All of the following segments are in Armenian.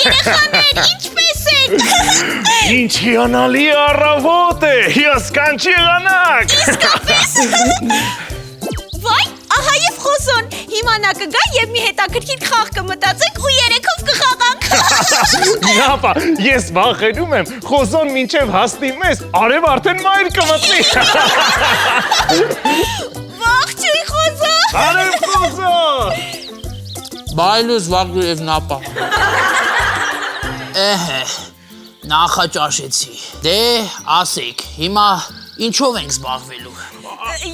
Երեխաներ, ինչպես եք։ Ինչ հիանալի առավոտ է, հիասքանչի եղանակ։ Իսկապես։ Վայ, ահա եւ Խոզոն, հիմա նա կգա եւ մի հետաքրքիր խաղ կմտածենք ու երեքով կխաղանք։ Նապա, ես վախենում եմ, Խոզոն մինչև հասնի մեզ, արև արդեն մայր կմտնի։ Ողջույն Խոզո։ Արև Խոզո։ Բայլուս Վագրո եւ Նապա։ Նախաճաշեցի։ Դե, ասեք, հիմա ինչով ենք զբաղվելու։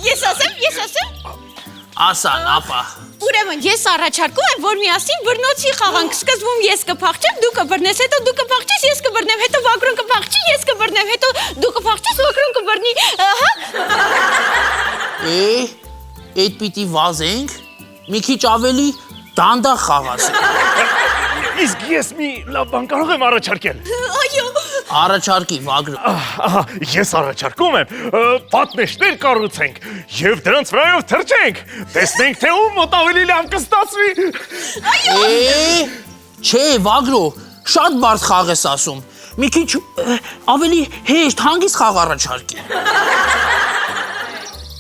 Ես ասեմ։ Ասա, Նապա։ Ուրեմն ես առաջարկում եմ, որ միասին բռնոցի խաղանք։ Սկզբում ես կփախչեմ, դու կբռնես, հետո դու կփախչես, ես կբռնեմ, հետո Վագրոն կփախչի, ես կբռնեմ, հետո դու կփախչես, Վագրոն կբռնի։ Ահա։ Այդ պիտի վազենք, մի քիչ ավելի դանդաղ խաղացենք։ Իսկ ես մի լավ բան կարող եմ առաջարկել։ Այո։ Առաջարկի, Վագրո։ Ահա, ես առաջարկում եմ, պատնեշներ կառուցենք եւ դրանց վրայով թռչենք։ Տեսնենք թե ում մոտ ավելի լավ կստացվի։ Չէ, Վագրո, շատ բարդ խաղ ես ասում։ Մի քիչ ավելի հեշտ, հանգիստ խաղ առաջարկի։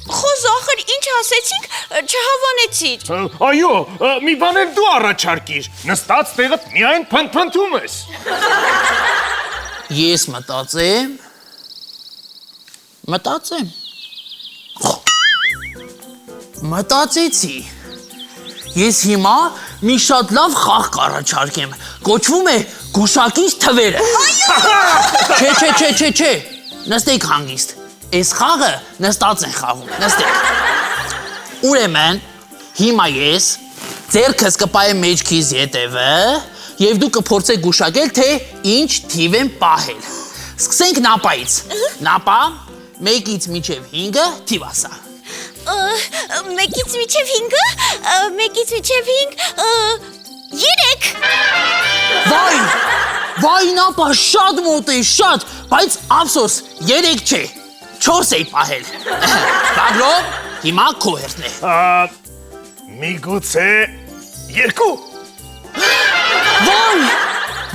Խոզո, ախր ինչ ասեցինք, չհավանեցիր։ Այո, մի բան էլ դու առաջարկիր։ Նստած տեղդ միայն փնթփնթում ես։ Ես մտածեցի։ Ես հիմա մի շատ լավ խաղ կառաջարկեմ, կոչվում է գուշակիչ թվերը։ Չէ, նստեք հանգիստ, այս խաղը նստած են խաղում, նստեք։ Ուրեմն, հիմա ես ձեռքս կպայեմ մեջքիս ետևը և դու կփորձեք գուշակել, թե ինչ թիվ եմ պահել։ Սկսենք Նապայից։ Նապա, 1-ից մինչև 5-ը թիվ ասա։ 1-ից մինչև 5-ը, 1-ից մինչև 5, 3։ Վայ Նապա, շատ մոտ է, շատ, բայց ափսոս, 3 չէ, 4 էի պահել։ Վագրո, հիմա քո հերթն է։ Միգուցե 2։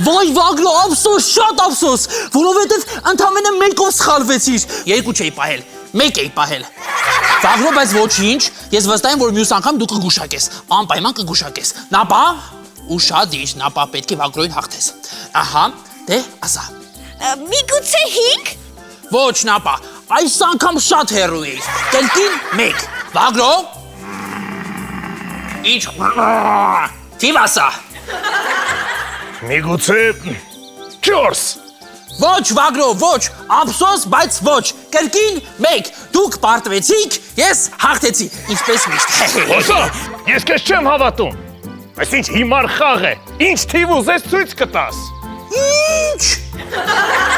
Վայ Վագրո, ափսոս, շատ ափսոս, որովհետև ընդամենը 1-ով սխալվեցիր։ 2 չէի պահել, 1 էի պահել։ Վագրո, բայց ոչինչ, ես վստահ եմ, որ մյուս անգամ դու կգուշակես, անպայման կգուշակես։ Նապա, ուշադիր, Նապա, պետք է Վագրոյին հաղթես։ Ահա, դե, ասա։ Միգուցե 5։ Ոչ, Նապա, այս անգամ շատ հեռու էիր։ Կելքին 1։ Վագրո։ Ինչ։ Թիվ ասա։ Միգուցե 4։ Ոչ, Վագրո, ոչ, ափսոս, բայց ոչ, կրկին 1, դուք պարտվեցիք, ես հաղթեցի, ինչպես միշտ։ Խոզո, ես քեզ չեմ հավատում։ Այս ինչ հիմար խաղ է, ինչ թիվ ուզես ցույց կտաս։ Ինչ։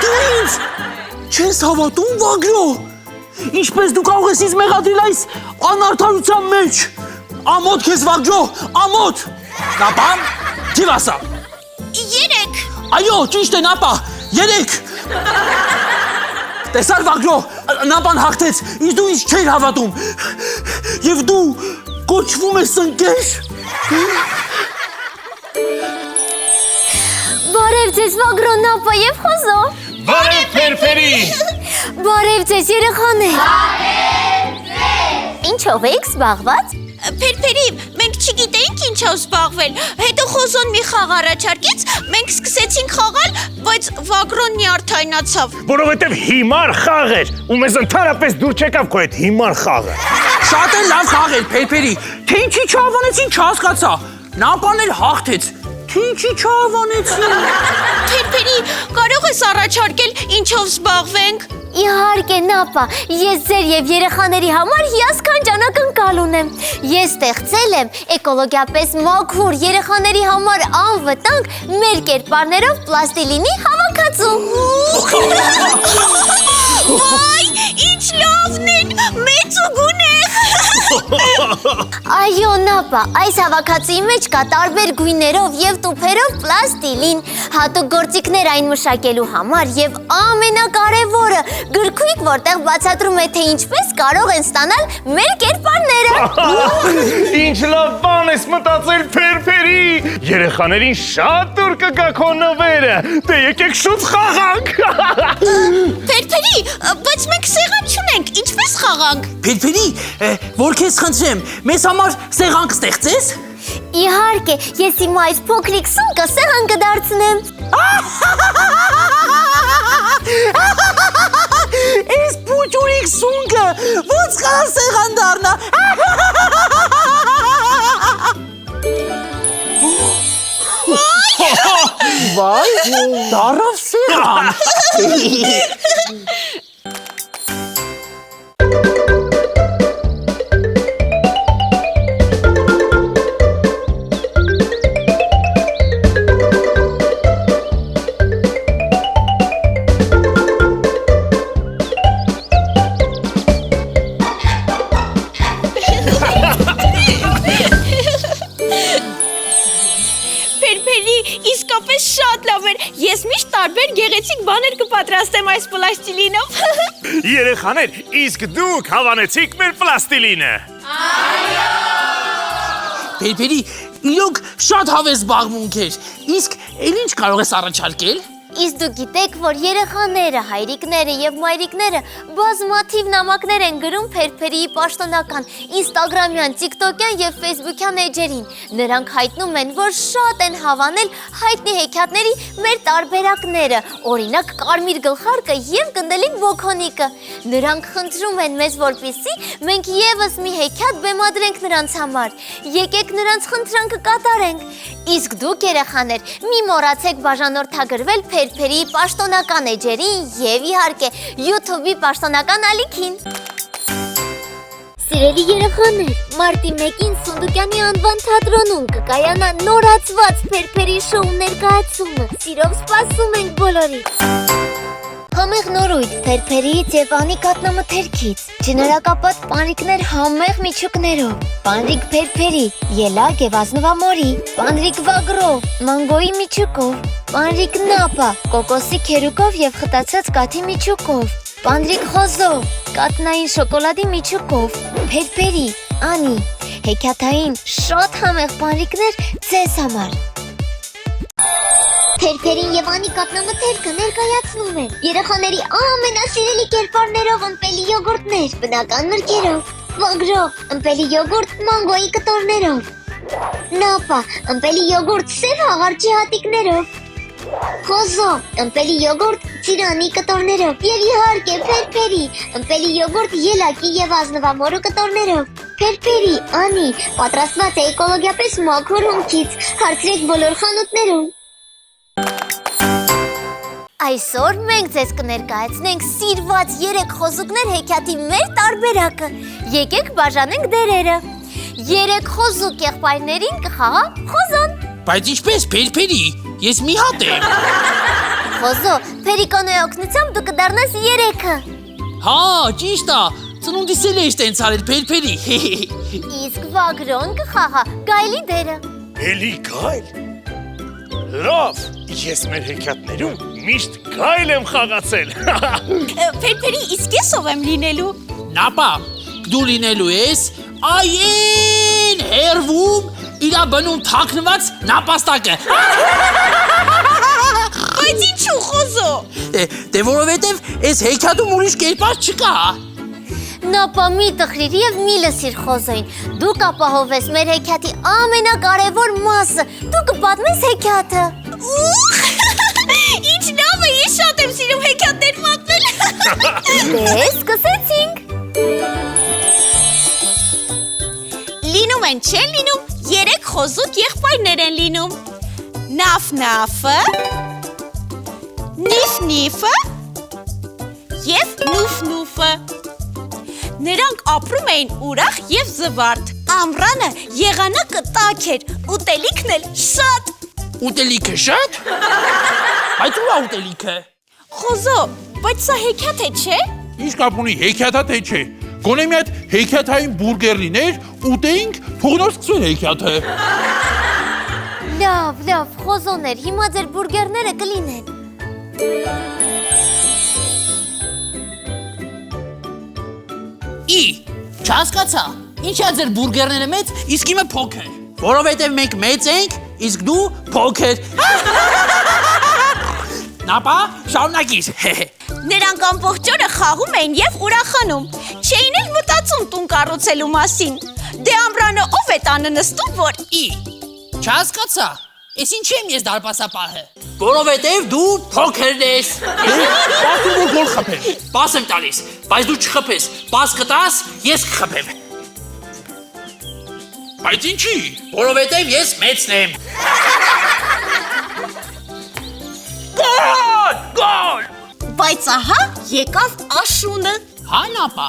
Դու ինձ չես հավատում, Վագրո։ Ինչպես դու կարող ես ինձ մեղադրել այս անարդարության մեջ։ Ամոթ քեզ, Վագրո, ամոթ։ Նապա, թիվ ասա։ 3։ Այո, ճիշտ է, Նապա, 3։ Տեսար, Վագրո, Նապան հաղթեց, ինձ դու ինձ չէր հավատում։ Եվ դու կոչվում ես ընկեր։ Բարև ձեզ, Վագրո, Նապա և Խոզո։ Բարև Փերփերի։ Բարև ձեզ, երեխաներ։ Բարև ձեզ։ Ինչով եք զբաղված։ Փերփերի, մենք չգիտեինք ինչով զբաղվել, հետո Խոզոն մի խաղ առաջարկեց, մենք սկսեցինք խաղալ, բայց Վագրոն նյարդայնացավ։ Որովհետև հիմար խաղ էր, ու մեզ ընդհանրապես դուր չեկավ քո այդ հիմար խաղը։ Շատ էլ լավ խաղ էր, Փերփերի, թե ինչի չհավանեցին չհասկացա։ Նապան էլ հաղթեց, թե ինչի չհավանեցին։ Փերփերի, կարող ես առաջարկել ինչով զբաղվենք։ Իհարկե, Նապա, ես ձեր և երեխաների համար հիասքանչ անակնկալ ունեմ։ Ես ստեղծել եմ էկոլոգիապես մաքուր երեխաների համար անվտանգ մեր կերպարներով պլաստիլինի հավաքածու։ Վայ, ինչ լավն են, մեծ ու գունեղ։ Այո, Նապա, այս հավաքածուի մեջ կա տարբեր գույներով և տուփերով պլաստիլին, հատուկ գործիքներ այն մշակելու համար եւ ամենակարևորը գրքույկ, որտեղ բացատրում է թե ինչպես կարող են ստանալ մեր կերպարները։ Ինչ լավ բան ես մտածել Փերփերի։ Երեխաներին շատ դուր կգա քո նվերը։ Դե եկեք շուտ խաղանք։ Փերփերի, բայց մենք սեղան չունենք, ինչպես խաղանք։ Փերփերի, որ քեզ խնդրեմ, մեզ համար սեղան կստեղծես։ Իհարկե, ես հիմա այս փոքրիկ սունկը սեղան կդարձնեմ։ Այս փոքրիկ սունկը ո՞նց կարա սեղան դառնա։ Վայ, դառավ սեղան։ Իսկապես շատ լավ էր։ Ես միշտ տարբեր գեղեցիկ բաներ կպատրաստեմ այս պլաստիլինով։ Երեխաներ, իսկ դուք հավանեցիք մեր պլաստիլինը։ Փերփերի, իրոք շատ հավես զբաղմունք էր։ Իսկ էլ ինչ կարող ես առաջարկել։ Իսկ դուք գիտեք, որ երեխաները, հայրիկները եւ մայրիկները բազմաթիվ նամակներ են գրում Փերփերիի պաշտոնական, ինստագրամյան, տիկտոկյան եւ ֆեյսբուքյան էջերին։ Նրանք հայտնում են, որ շատ են հավանել հայտնի հեքիաթների մեր տարբերակները, օրինակ կարմիր գլխարկը եւ գնդելիկ բոքոնիկը։ Նրանք խնդրում են մեզ, որպեսզի մենք եւս մի հեքիաթ բեմադրենք նրանց համար։ Եկեք նրանց խնդրանքը կատարենք։ Իսկ դուք երեխաներ, մի մոռացեք բաժանորդագրվել Փերփերիի պաշտոնական էջերին եւ իհարկե YouTube-ի պաշտոնական ալիքին։ Սիրելի երեխաներ, մարտի 1-ին Սունդուկյանի անվան թատրոնում կկայանա նորացված Փերփերի շոու ներկայացումը։ Սիրով սպասում ենք բոլորիդ։ Համեղ նորույթ Փերփերիից եւ Անի կատնամթերքից, ջներակապատ պանրիկներ համեղ միջուկներով, պանրիկ Փերփերի, ելակ եւ ազնվամորի, պանրիկ վագրո, մանգոյի միջուկով, պանրիկ նապա, կոկոսի քերուկով եւ խտացած կաթի միջուկով, պանրիկ խոզո, կատնային շոկոլադի միջուկով, Փերփերի, Անի, հեքիաթային շատ համեղ պանրիկներ ձեզ համար։ Փերփերին եւ Անի կատնամթերքը ներկայացնում են երեխաների ամենասիրելի կերպարներով ըմպելի յոգուրտներ, բնական մրգերով, վագրո, ըմպելի յոգուրտ մանգոյի կտորներով, նապա, ըմպելի յոգուրտ սև հաղարջի հատիկներով, խոզո, ըմպելի յոգուրտ ծիրանի կտորներով եւ իհարկե Փերփերի, ըմպելի յոգուրտ ելակի եւ ազնվամորու կտորներով։ Փերփերի, Անի, պատրաստված է էկոլոգիապես մաքուր հումքից, հարցրեք բոլոր խանութներում։ Այսօր մենք ձեզ կներկայացնենք սիրված 3 խոզուկներ հեքիաթի մեր տարբերակը։ Եկեք բաժանենք դերերը։ 3 խոզուկ եղբայրներին կխաղա խոզոն։ Բայց ինչպես Փերփերի, ես մի հատ եմ։ Խոզո, Փերիկոնոյի օգնությամբ դու կդառնաս 3-ը։ Հա, ճիշտ է, ծնունդիս էլ էի տենց արել Փերփերի։ Իսկ Վագրոն կխաղա Գայլի դերը։ Էլի Գայլ։ Լավ, ես մեր հեքիաթներում միշտ Գայլ եմ խաղացել։ Փերփերի, իսկ ես ով եմ լինելու։ Նապա, դու լինելու ես այն հերվում իրա բնում թաքնված նապաստակը։ Բայց ինչու խոզո։ Դե որովհետև այս հեքիաթում ուրիշ կերպար չկա։ Նապա մի տխրիր եւ մի լսիր խոզոին։ Դու կապահովես մեր հեքիաթի ամենակարևոր մասը։ Դու կպատմես հեքիաթը։ Ինչ լավ է, ես շատ եմ սիրում հեքիաթներ պատմել։ Դե, սկսեցինք։ Լինում են, չեն լինում, 3 խոզուկ եղբայրներ են լինում։ Նաֆ-նաֆը, նիֆ-նիֆը եւ նուֆ-նուֆը։ Նրանք ապրում էին ուրախ եւ զվարթ։ Ամռանը եղանակը տաք էր, ուտելիքն էլ շատ։ Ուտելիքը շատ։ Բայց ու ուտելիքը։ Խոզո, բայց սա հեքիաթ է, չէ։ Ինչ կապ ունի հեքիաթա թե չէ։ Գոնե մի հատ հեքիաթային բուրգեր լիներ, ուտեինք, թող նոր սկսվեր հեքիաթը։ Լավ, խոզոներ, հիմա ձեր բուրգերները կլինեն։ Չհասկացա, ինչա ձեր բուրգերները մեծ, իսկ իմը փոքր։ Որովհետև մենք մեծ ենք, իսկ դու փոքր։ Նապա, շարունակիր։ Նրանք ամբողջ օրը խաղում էին եւ ուրախանում։ Չէին էլ մտածում տուն կառուցելու մասին։ Դե ամռանը ով է տանը նստում, որ Չհասկացա, ես ինչ եմ ես դարպասապահը։ Որովհետև դու փոքրն ես։ Պատու որ գոլ խփել։ Պաս եմ տալիս, բայց դու չխփես։ Պաս կտաս, ես կխփեմ։ Բայց ինչի։ Որովհետև ես մեծն եմ։ Գոլ։ բայց ահա եկավ Աշունը։ Հա նապա,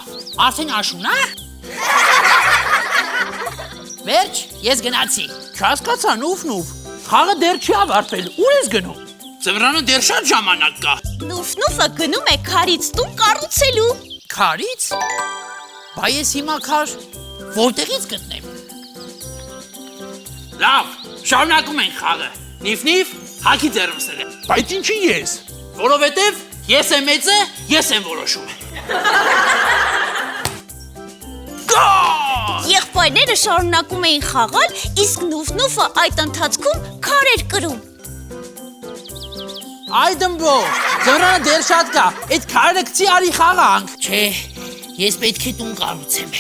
արդեն աշուն է։ Վերջ, ես գնացի։ Չհասկացա, նուֆ։ Խաղը դեռ չի ավարտվել, ուր ես գնում։ Ձմռանը դեռ շատ ժամանակ կա։ Նուֆնուֆը գնում է քարից տուն կառուցելու։ Քարից։ Բա ես հիմա քար որտեղից գտնեմ։ Լավ, շարունակում ենք խաղը։ Նիֆ, հագի ձեռմսերը։ Բայց ինչի ես։ Որովհետև ես եմ մեծը, ես եմ որոշում։ Գոլ! Եղբայրները շարունակում էին խաղալ, իսկ Նուֆնուֆը այդ ընթացքում քար էր կրում։ Այ դմբո, ձմռանը դեռ շատ կա, այդ քարը գցի արի խաղանք։ Չէ, ես պետք է տուն կառուցեմ։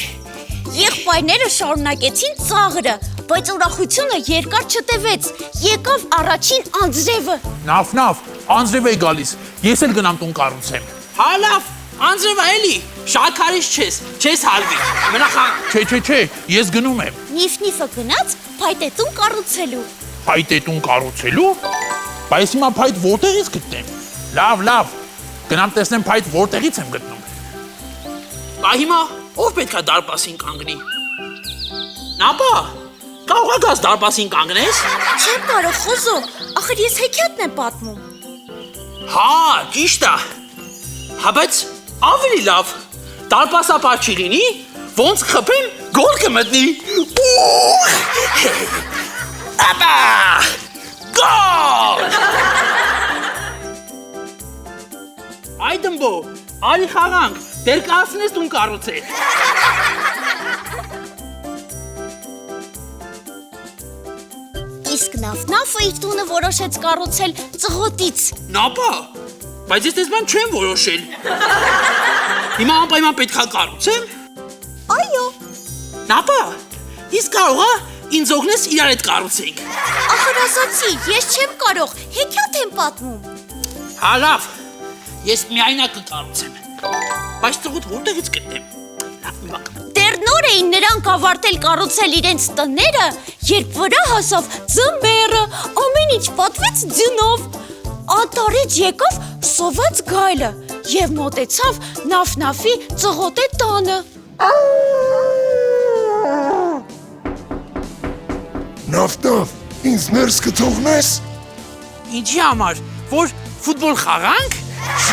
Եղբայրները շարունակեցին ծաղրը, բայց ուրախությունը երկար չտևեց։ Եկավ առաջին անձրևը։ Նավ, անձրև է գալիս։ Ես էլ գնամ տուն կառուցեմ։ Հա լավ, անձրևը էլի, շաքարից չես հալվի։ Մնա խաղ։ Չէ, ես գնում եմ։ Նիֆնիֆը գնաց փայտետուն կառուցելու։ Փայտետուն կառուցելու։ Բայց հիմա փայտ որտեղից գտնեմ։ Լավ, գնամ տեսնեմ փայտ որտեղից եմ գտնում։ Բա հիմա ով պետքա դարպասին կանգնի։ Նապա, կարող ագաս դարպասին կանգնես։ Չեմ կարող խոզո, ախր ես հեքիաթն եմ պատմում։ Հա, ճիշտ է։ Հա բայց ավելի լավ, դարպասապահ չի լինի, ոնց խփեմ գոլ կմտնի։ Ապա! Գոլ! Այ դմբո, արի խաղանք, դեր կասնես տուն կառուցել։ Իսկ Նաֆնաֆը իր տունը որոշեց կառուցել ծղոտից։ Նապա, բայց ես դες բան չեմ որոշել։ Հիմա անպայման պետքա կառուցեմ։ Այո, Նապա, իսկ կարող է ինձ օգնես իրար հետ կառուցենք։ ախր ասացի, ես չեմ կարող, հեքիաթ եմ պատմում։ Հա լավ, ես միայնակ կկառուցեմ։ Բայց ծղոտ որտեղից գտնեմ։ Լավ, մի բան։ Դեռ նոր էին նրանք ավարտել կառուցել իրենց տները, երբ վրա հասավ ձմեռը, ամեն ինչ պատվեց ձյունով։ Անտառից եկավ սոված գայլը եւ մոտեցավ Նաֆնաֆի ծղոտե տանը։ Նավտավ, ինձ ներս կթողնես։ Ինչի համար, որ ֆուտբոլ խաղանք։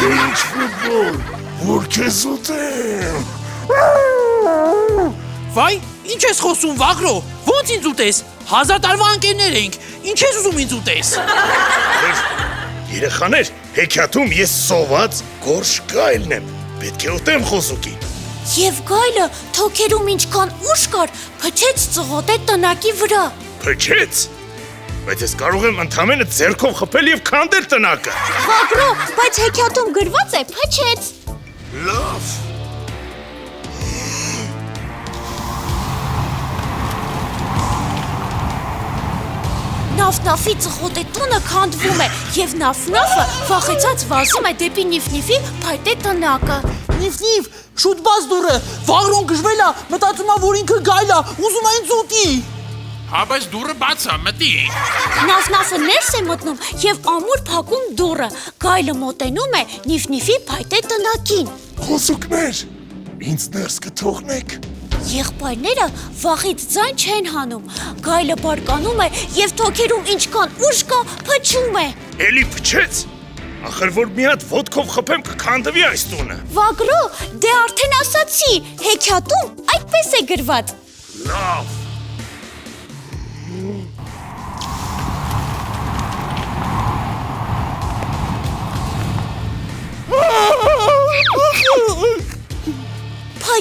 Ինչ ֆուտբոլ, որ քեզ ուտեմ։ Վայ, ինչ ես խոսում Վագրո, ոնց ինձ ուտես, 1000 տարվա ընկերներ ենք, ինչ ես ուզում ինձ ուտես։ Երեխաներ, հեքիաթում ես սոված գորշ գայլն եմ։ Պետք է ուտեմ խոզուկին։ Եվ գայլը թոքերում ինչքան ուժ կար, փչեց ծղոտե տնակի վրա։ Փչեց։ Բայց ես կարող եմ ընդամենը ձեռքով խփել եւ քանդել տնակը։ Վագրո, բայց հեքիաթում գրված է փչեց։ Լավ։ Նաֆնաֆի ծղոտե տունը քանդվում է եւ Նաֆնաֆը վախեցած վազում է դեպի Նիֆնիֆի փայտե տնակը։ Նիֆ, շուտ բաց դուրը, Վագրոն գժվել է, մտածում է, որ ինքը գայլ է, ուզում է ինձ ուտի։ Հա բայց դուրը բաց է, մտի։ Նաֆնաֆը ներս է մտնում եւ ամուր փակում դուռը։ Գայլը մոտենում է Նիֆնիֆի փայտե տնակին։ Խոսուկներ, ինձ ներս կթողնեք։ Եղբայրները վախից ձայն չեն հանում։ Գայլը բարկանում է եւ թոքերում ինչքան ուժ կա, փչում է։ Էլի փչեց։ Ախր որ մի հատ ոտքով խփեմ կքանդվի այս տունը։ Վագրո, դե արդեն ասացի, հեքիաթում այդպես է գրված։ Լավ։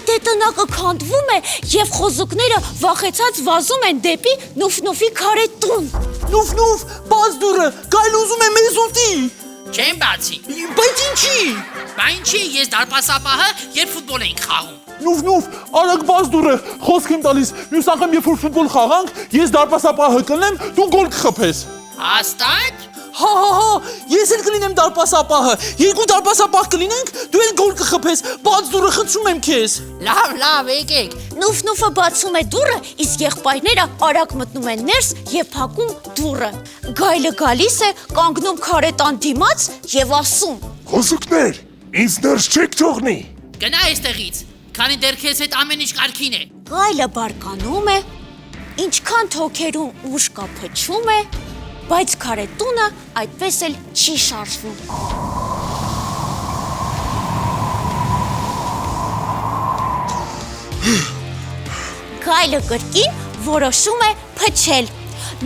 Հետե տնակը քանդվում է եւ խոզուկները վախեցած վազում են դեպի Նուֆնուֆի քարե տուն։ Նուֆ, բաց դուրը, գայլ ուզում է մեզ ուտի։ Չեմ բացի։ Բայց ինչի։ Բա ինչի ես դարպասապահը, երբ ֆուտբոլ էինք խաղում։ Նուֆ, արագ բաց դուրը, խոսք եմ տալիս, մյուս անգամ երբ որ ֆուտբոլ խաղանք, ես դարպասապահը կլնեմ, դու գոլ կխփես։ Հաստատ։ Հա, ես էլ կլինեմ դարպասապահը։ Երկու դարպասապահ կլինենք, դու էլ գոլ կխփես։ Բաց դուրը, խնդրում եմ քեզ։ Լավ, եկեք։ Նուֆնուֆը բացում է դուռը, իսկ եղբայրները արագ մտնում են ներս եւ փակում դուռը։ Գայլը գալիս է, կանգնում քարե տան դիմաց եւ ասում. Խոզուկներ, ինձ ներս չեք թողնի։ Գնա այստեղից, քանի դեռ քեզ հետ ամեն ինչ կարգին է։ Գայլը բարկանում է, ինչքան թոքերում ուժ կա փչում է, բայց քարե տունը այդպես էլ չի շարժվում։ Գայլը կրկին որոշում է փչել։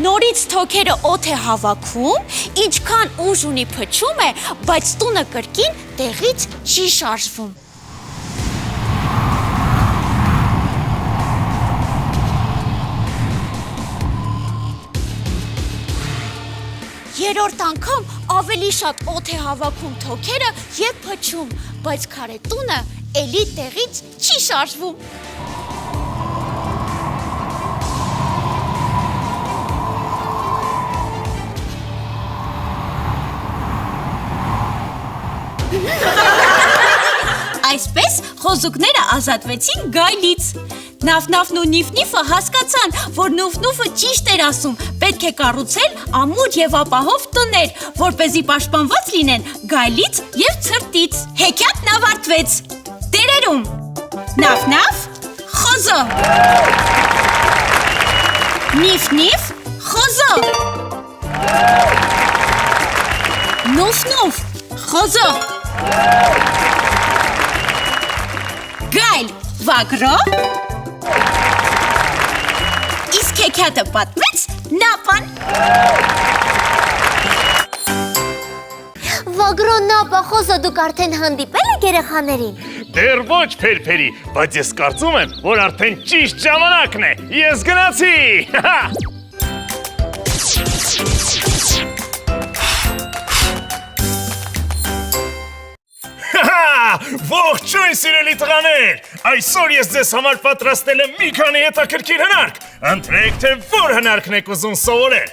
Նորից թոքերը օդ է հավաքում, ինչքան ուժ ունի փչում է, բայց տունը կրկին տեղից չի շարժվում։ Երրորդ անգամ ավելի շատ օդ է հավաքում թոքերը եւ փչում, բայց քարե տունը էլի տեղից չի շարժվում։ Այսպես խոզուկները ազատվեցին գայլից։ Նավնավն ու Նիֆնիֆը հասկացան, որ Նուֆնուֆը ճիշտ էր ասում, պետք է կառուցել ամուր եւ ապահով տներ, որպեսզի պաշտպանված լինեն գայլից եւ ցրտից։ Հեքիաթն ավարտվեց։ Տերերում Նավնավ, խոզո։ Նիֆնիֆ, խոզո։ Նուֆնուֆ, խոզո։ Գայլ, վագրո։ Իսկ հեքիաթը պատմեց Նապան։ Վագրո, Նապա, խոզո, դուք արդեն հանդիպել եք երեխաներին։ Դեռ ոչ Փերփերի, բայց ես կարծում եմ, որ արդեն ճիշտ ժամանակն է։ Ես գնացի։ Ողջույն սիրելի տղաներ, այսօր ես ձեզ համար պատրաստել եմ մի քանի հետաքրքիր հնարք։ Ընտրեք, թե որ հնարքն եք ուզում սովորել։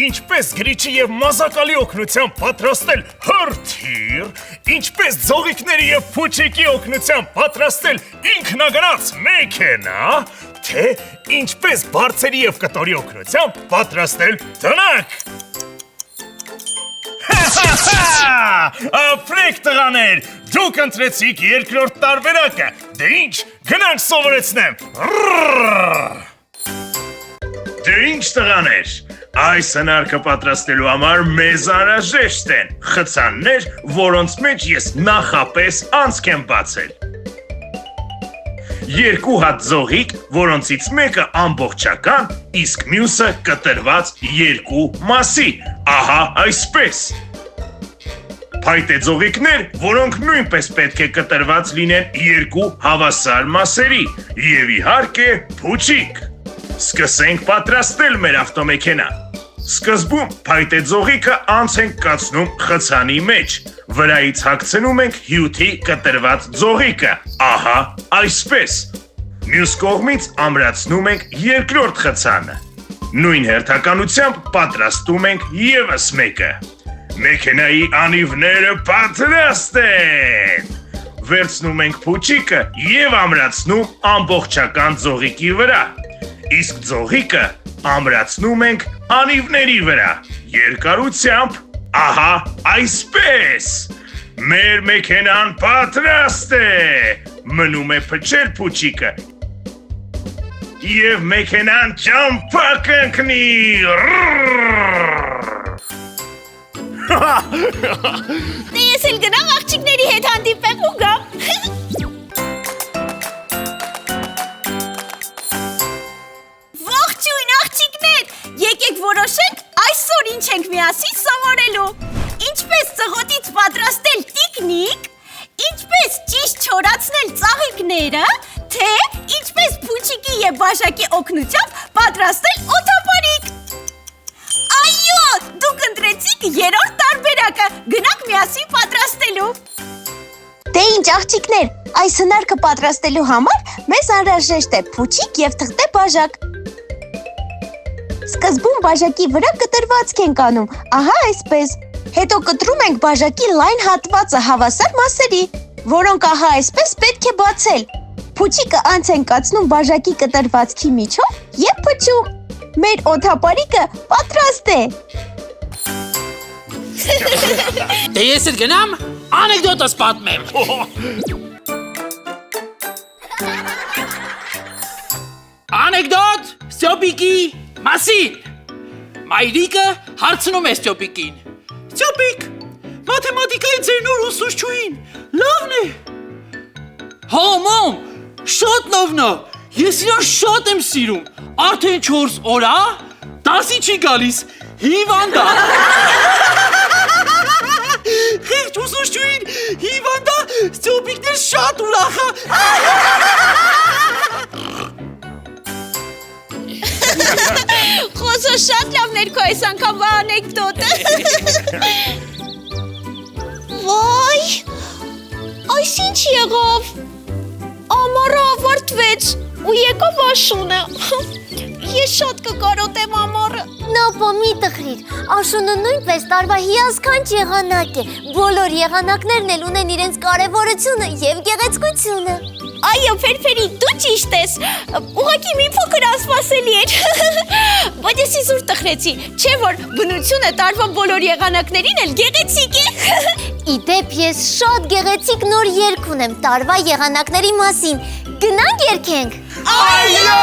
Ինչպես գրիչի եւ մազակալի օգնությամբ պատրաստել հրթիռ, ինչպես ձողիկների եւ փուչիկի օգնությամբ պատրաստել ինքնագնաց մեքենա, թե ինչպես բարձերի եւ կտորի օգնությամբ պատրաստել տնակ։ Ապրեք տղաներ, դուք ընտրեցիք երկրորդ տարբերակը, դե ինչ, գնանք սովորեցնեմ։ Դե ինչ տղաներ, այս հնարքը պատրաստելու համար մեզ անհրաժեշտ են խցաններ, որոնց մեջ ես նախապես անցք եմ բացել։ Երկու հատ ձողիկ, որոնցից մեկը ամբողջական, իսկ մյուսը կտրված երկու մասի, ահա այսպես։ Փայտե ձողիկներ, որոնք նույնպես պետք է կտրված լինեն երկու հավասար մասերի, եւ իհարկե փուչիկ։ Սկսենք պատրաստել մեր ավտոմեքենա։ Սկզբում փայտե ձողիկը անց ենք կացնում խցանի մեջ, վրայից հագցնում ենք հյութի կտրված ձողիկը, ահա այսպես։ Մյուս կողմից ամրացնում ենք երկրորդ խցանը։ Նույն հերթականությամբ պատրաստում ենք ևս մեկը։ Մեքենայի անիվները պատրաստ են։ Վերցնում ենք փուչիկը եւ ամրացնում ամբողջական ձողիկի վրա։ Իսկ ձողիկը ամրացնում ենք անիվների վրա, երկարությամբ, ահա այսպես։ Մեր մեքենան պատրաստ է։ Մնում է փչել փուչիկը եւ մեքենան ճամփա կընկնի։ Դե ես էլ գնամ աղջիկների հետ հանդիպեմ ու գամ։ Ողջույն աղջիկներ, եկեք որոշենք այսօր ինչ ենք միասին սովորելու։ Ինչպես ծղոտից պատրաստել տիկնիկ, ինչպես ճիշտ չորացնել ծաղիկները, թե ինչպես փուչիկի եւ բաժակի օգնությամբ պատրաստել օթապարիկ։ Այո, դուք ընտրեցիք երրորդ տարբերակը։ Գնանք միասին պատրաստելու։ Դե ինչ աղջիկներ, այս հնարքը պատրաստելու համար մեզ անհրաժեշտ է փուչիկ եւ թղթե բաժակ։ Սկզբում բաժակի վրա կտրվածք ենք անում, ահա այսպես։ Հետո կտրում ենք բաժակի լայն հատվածը հավասար մասերի, որոնք ահա այսպես պետք է բացել։ Փուչիկը անց ենք կացնում բաժակի կտրվածքի միջով եւ փչում։ Մեր օթապարիկը պատրաստ է։ Դե ես էլ գնամ անեկդոտս պատմեմ։ Անեկդոտ Ստյոպիկի մասին։ Մայրիկը հարցնում է Ստյոպիկին. Ստյոպիկ, մաթեմատիկայի ձեր նոր ուսուցչուհին լավն է։ Հա, մամ, շատ լավն է։ Ես իրան շատ եմ սիրում։ Արդեն 4 օր է, դասի չի գալիս։ Հիվանդ է։ Խեղճ ուսուցչուհին հիվանդ է, Ստյոպիկն էլ շատ ուրախ է։ Խոսո շատ լավն էր քո այս անգամ անեկդոտը։ Վայ, այս ինչ եղավ։ Ամառը ավարտվեց ու եկավ Աշունը։ Ես շատ կկարոտեմ ամառը։ Նապա մի տխրիր, Աշունը նույնպես տարվա հիասքանչ եղանակ է։ Բոլոր եղանակներն էլ ունեն իրենց կարևորությունը եւ գեղեցկությունը։ Այո, Ֆերֆերի, դու ճիշտ ես։ Ուղղակի մի փոքր անսպասելի էր։ Բայց ես իզուր տխրեցի, չէ՞ որ բնությունը տարվա բոլոր եղանակներին էլ գեղեցիկ է։ Իդեպ ես շատ գեղեցիկ նոր երգ ունեմ տարվա եղանակների մասին։ Գնանք երգենք։ Այո!